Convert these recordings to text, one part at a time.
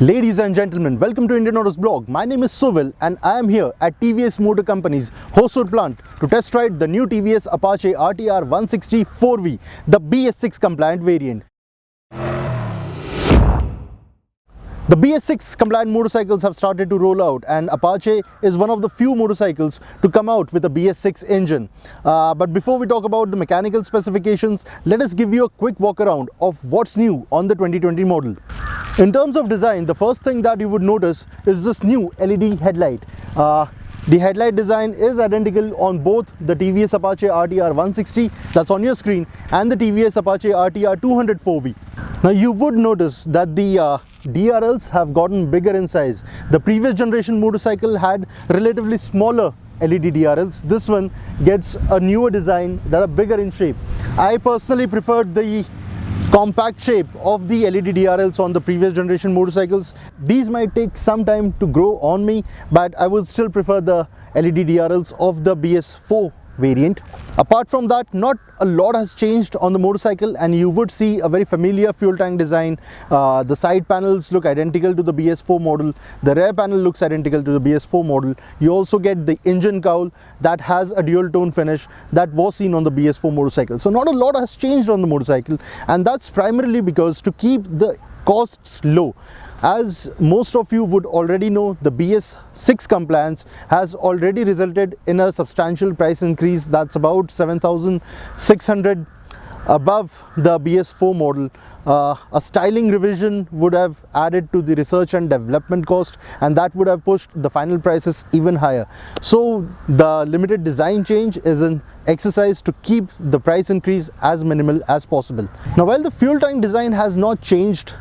Ladies and gentlemen, welcome to Indian Autos Blog. My name is Suvil and I am here at TVS Motor Company's Hosur plant to test ride the new TVS Apache RTR 160 4V, the BS6 compliant variant. The BS6 compliant motorcycles have started to roll out, and Apache is one of the few motorcycles to come out with a BS6 engine. But before we talk about the mechanical specifications, let us give you a quick walk around of what's new on the 2020 model. In terms of design, the first thing that you would notice is this new LED headlight. The headlight design is identical on both the TVS Apache RTR 160 that's on your screen and the TVS Apache RTR 200 4V. Now you would notice that the DRLs have gotten bigger in size. The previous generation motorcycle had relatively smaller LED DRLs. This one gets a newer design that are bigger in shape. I personally preferred the compact shape of the LED DRLs on the previous generation motorcycles. These might take some time to grow on me, but I would still prefer the LED DRLs of the BS4 variant. Apart from that, not a lot has changed on the motorcycle, and you would see a very familiar fuel tank design. The side panels look identical to the BS4 model. The rear panel looks identical to the BS4 model. You also get the engine cowl that has a dual tone finish that was seen on the BS4 motorcycle. So not a lot has changed on the motorcycle, and that's primarily because to keep the costs low. As most of you would already know, the BS6 compliance has already resulted in a substantial price increase that's about 7,600 above the BS4 model. A styling revision would have added to the research and development cost, and that would have pushed the final prices even higher. So the limited design change is an exercise to keep the price increase as minimal as possible. Now, while the fuel tank design has not changed,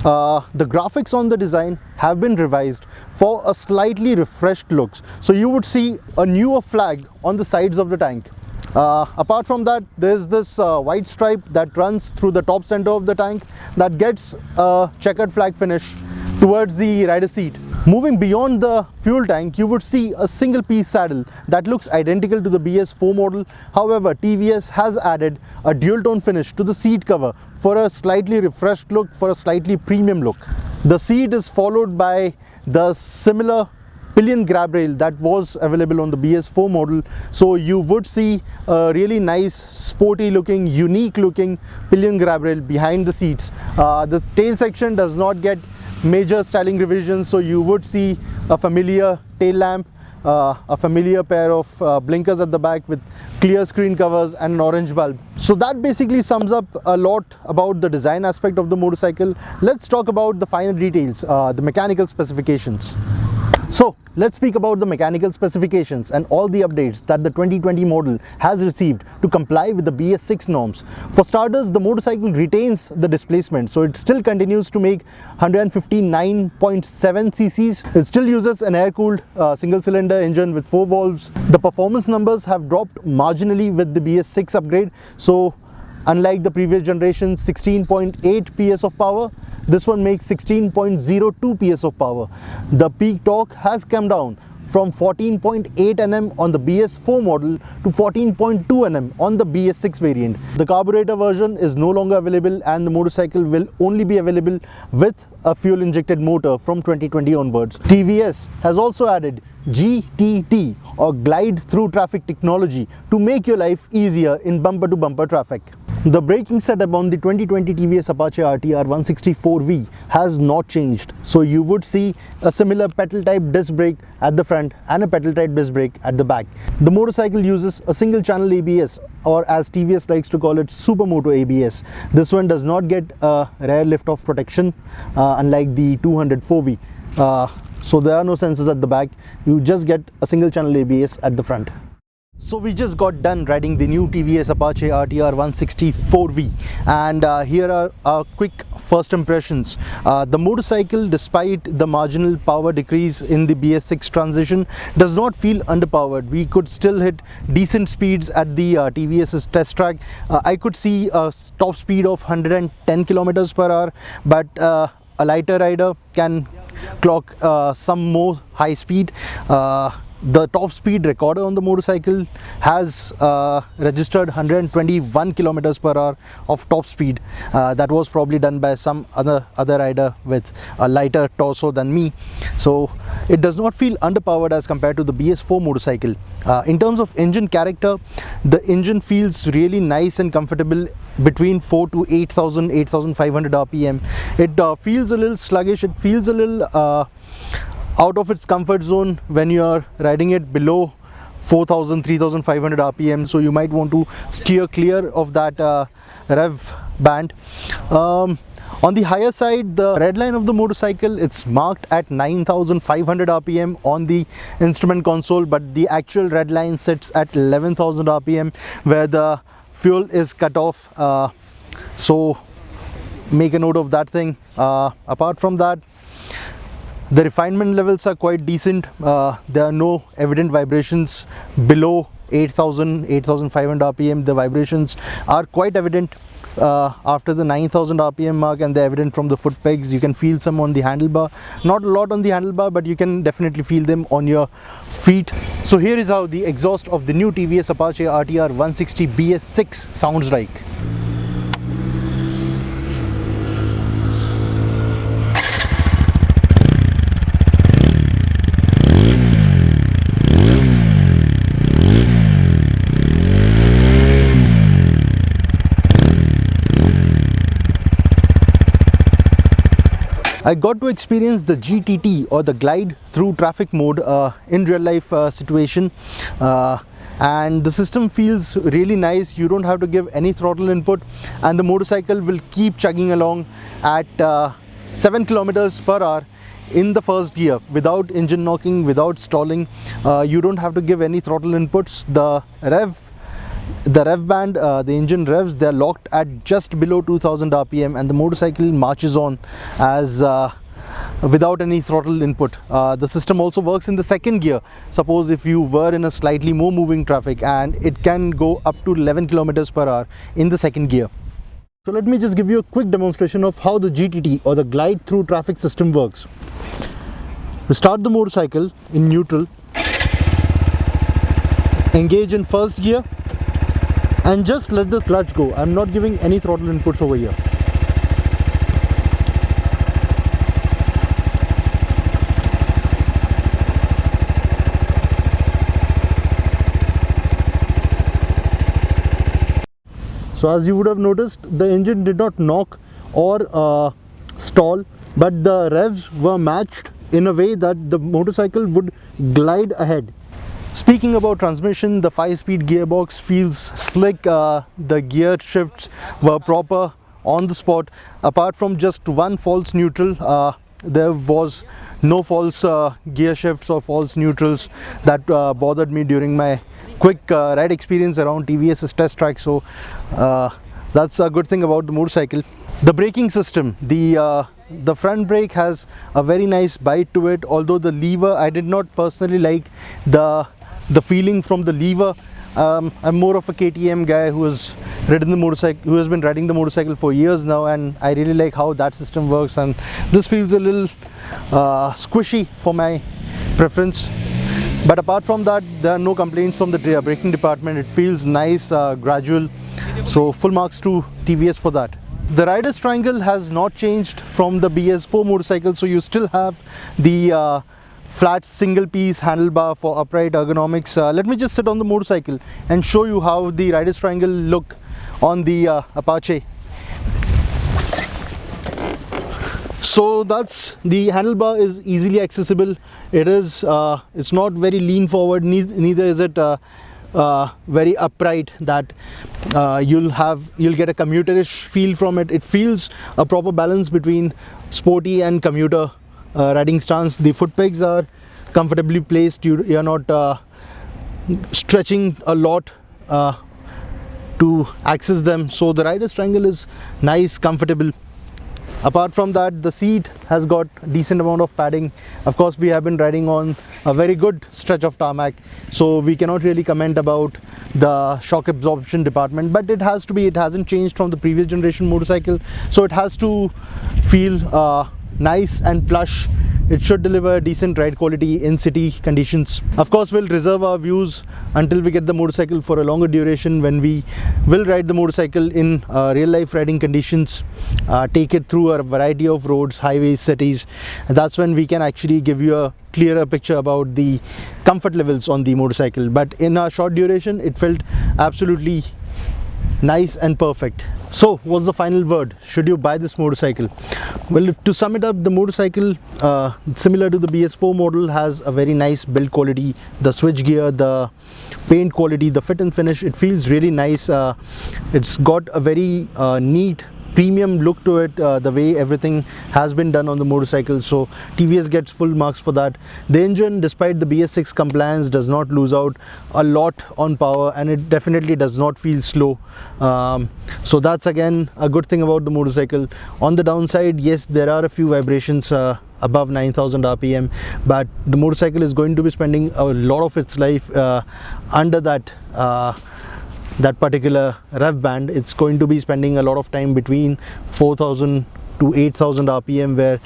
the graphics on the design have been revised for a slightly refreshed looks. So you would see a newer flag on the sides of the tank. Apart from that, there's this white stripe that runs through the top center of the tank that gets a checkered flag finish towards the rider seat. Moving beyond the fuel tank, you would see a single piece saddle that looks identical to the BS4 model. However, TVS has added a dual tone finish to the seat cover for a slightly refreshed look, for a slightly premium look. The seat is followed by the similar pillion grab rail that was available on the BS4 model. So you would see a really nice, sporty looking, unique looking pillion grab rail behind the seats. The tail section does not get major styling revisions, so you would see a familiar tail lamp, a familiar pair of blinkers at the back with clear screen covers and an orange bulb. So that basically sums up a lot about the design aspect of the motorcycle. Let's talk about the finer details, the mechanical specifications. So let's speak about the mechanical specifications and all the updates that the 2020 model has received to comply with the BS6 norms. For starters, the motorcycle retains the displacement, so it still continues to make 159.7 cc's. It still uses an air-cooled single-cylinder engine with 4 valves. The performance numbers have dropped marginally with the BS6 upgrade. So unlike the previous generation 16.8 PS of power, this one makes 16.02 PS of power. The peak torque has come down from 14.8 Nm on the BS4 model to 14.2 Nm on the BS6 variant. The carburetor version is no longer available, and the motorcycle will only be available with a fuel injected motor from 2020 onwards. TVS has also added GTT, or glide through traffic technology, to make your life easier in bumper to bumper traffic. The braking setup on the 2020 TVS Apache RTR 160 4V has not changed. So you would see a similar pedal type disc brake at the front and a pedal type disc brake at the back. The motorcycle uses a single channel ABS, or as TVS likes to call it, Supermoto ABS. This one does not get a rear lift-off protection unlike the 200 4V. So there are no sensors at the back. You just get a single channel ABS at the front. So we just got done riding the new TVS Apache RTR 160 4V, and here are our quick first impressions. The motorcycle, despite the marginal power decrease in the BS6 transition, does not feel underpowered. We could still hit decent speeds at the TVS's test track. I could see a top speed of 110 kilometers per hour, but a lighter rider can clock some more high speed. The top speed recorder on the motorcycle has registered 121 kilometers per hour of top speed. That was probably done by some other rider with a lighter torso than me. So it does not feel underpowered as compared to the BS4 motorcycle. In terms of engine character, the engine feels really nice and comfortable between 4 to 8,500 RPM. It feels a little sluggish. It feels a little out of its comfort zone when you are riding it below 4,000, 3,500 RPM. So you might want to steer clear of that rev band. On the higher side, the red line of the motorcycle, it's marked at 9,500 RPM on the instrument console, but the actual red line sits at 11,000 RPM where the fuel is cut off. So make a note of that thing. Apart from that, the refinement levels are quite decent. There are no evident vibrations below 8,000, 8,500 RPM. The vibrations are quite evident after the 9,000 RPM mark, and they're evident from the foot pegs. You can feel some on the handlebar. Not a lot on the handlebar, but you can definitely feel them on your feet. So here is how the exhaust of the new TVS Apache RTR 160 BS6 sounds like. I got to experience the GTT or the glide through traffic mode in real life situation, and the system feels really nice. You don't have to give any throttle input, and the motorcycle will keep chugging along at 7 kilometers per hour in the first gear without engine knocking, without stalling. You don't have to give any throttle inputs. The rev band, the engine revs, they're locked at just below 2000 RPM, and the motorcycle marches on as without any throttle input. The system also works in the second gear. Suppose if you were in a slightly more moving traffic, and it can go up to 11 kilometers per hour in the second gear. So let me just give you a quick demonstration of how the GTT or the glide through traffic system works. We start the motorcycle in neutral, engage in first gear, and just let the clutch go. I'm not giving any throttle inputs over here. So as you would have noticed, the engine did not knock or stall, but the revs were matched in a way that the motorcycle would glide ahead. Speaking about transmission, the 5-speed gearbox feels slick. The gear shifts were proper on the spot. Apart from just one false neutral, there was no false gear shifts or false neutrals that bothered me during my quick ride experience around TVS's test track. So that's a good thing about the motorcycle. The braking system, the front brake has a very nice bite to it, although the lever, I did not personally like the feeling from the lever. I'm more of a KTM guy who has ridden the motorcycle, who has been riding the motorcycle for years now, and I really like how that system works, and this feels a little squishy for my preference. But apart from that, there are no complaints from the braking department. It feels nice, gradual, so full marks to TVS for that. The rider's triangle has not changed from the BS4 motorcycle, so you still have the flat single piece handlebar for upright ergonomics. Let me just sit on the motorcycle and show you how the rider's triangle look on the Apache. So that's the handlebar is easily accessible. It is it's not very lean forward, neither is it very upright that you'll get a commuterish feel from it. It feels a proper balance between sporty and commuter riding stance. The foot pegs are comfortably placed. You're not stretching a lot to access them, so the rider's triangle is nice, comfortable. Apart from that, the seat has got decent amount of padding. Of course, we have been riding on a very good stretch of tarmac, so we cannot really comment about the shock absorption department, but it has to be, it hasn't changed from the previous generation motorcycle, so it has to feel nice and plush it should deliver decent ride quality in city conditions. Of course, we'll reserve our views until we get the motorcycle for a longer duration, when we will ride the motorcycle in real life riding conditions, take it through a variety of roads, highways, cities, and that's when we can actually give you a clearer picture about the comfort levels on the motorcycle. But in a short duration, it felt absolutely nice and perfect. So what's the final word? Should you buy this motorcycle? Well, to sum it up, the motorcycle, similar to the BS4 model, has a very nice build quality. The switch gear, the paint quality, the fit and finish, it feels really nice. It's got a very neat premium look to it, the way everything has been done on the motorcycle, so TVS gets full marks for that. The engine, despite the BS6 compliance, does not lose out a lot on power, and it definitely does not feel slow. So that's again a good thing about the motorcycle. On the downside, yes, there are a few vibrations above 9,000 rpm, but the motorcycle is going to be spending a lot of its life under that particular rev band. It's going to be spending a lot of time between 4,000 to 8,000 rpm, where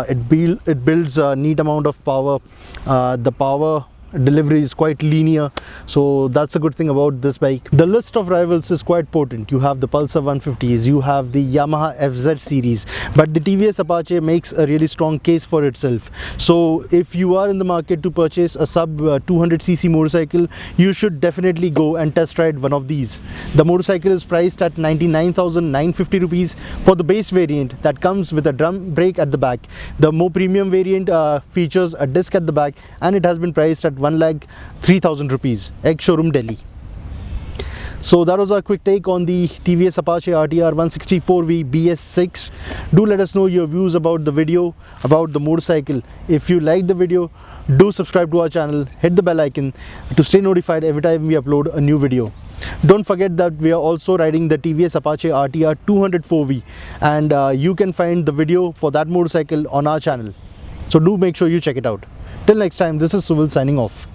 it builds a neat amount of power. The power delivery is quite linear, so that's a good thing about this bike. The list of rivals is quite potent. You have the Pulsar 150s, you have the Yamaha FZ series, but the TVS Apache makes a really strong case for itself. So if you are in the market to purchase a sub 200cc motorcycle, you should definitely go and test ride one of these. The motorcycle is priced at 99,950 rupees for the base variant that comes with a drum brake at the back. The more premium variant features a disc at the back, and it has been priced at 1,03,000 rupees, ex-showroom Delhi. So that was our quick take on the TVS Apache RTR 164V BS6. Do let us know your views about the video, about the motorcycle. If you liked the video, do subscribe to our channel, hit the bell icon to stay notified every time we upload a new video. Don't forget that we are also riding the TVS Apache RTR 204V, and you can find the video for that motorcycle on our channel. So do make sure you check it out. Till next time, this is Suval signing off.